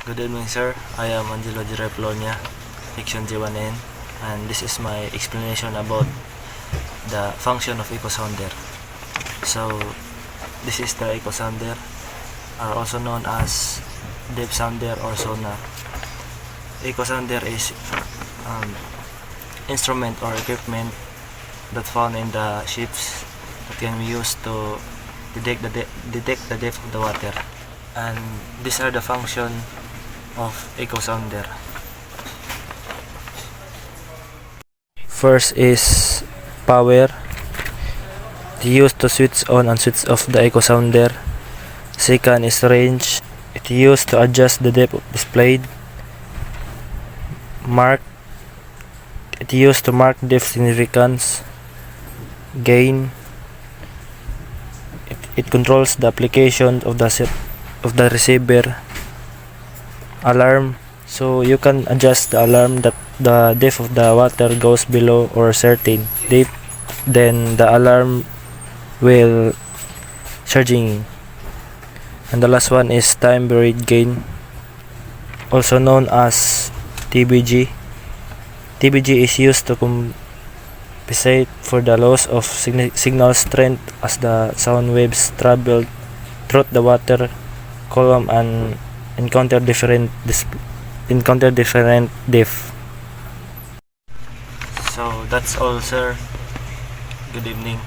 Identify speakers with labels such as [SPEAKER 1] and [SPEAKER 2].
[SPEAKER 1] Good evening, sir. I am Angelo Gireplonia, Section G1N, and this is my explanation about the function of echo sounder. So, this is the echo sounder, also known as depth sounder or sonar. Echo sounder is instrument or equipment that found in the ships that can be used to detect the depth of the water. And these are the function of echo sounder. First is power, it used to switch on and switch off the echo sounder. Second is range, it used to adjust the depth displayed. Mark, it used to mark depth significance. Gain, it controls the application of the receiver. Alarm, so you can adjust the alarm that the depth of the water goes below or certain depth, then the alarm will surging. And the last one is time varied gain, also known as TBG. TBG is used to compensate for the loss of signal strength as the sound waves travel through the water column and encounter different depth. So that's all, sir. Good evening.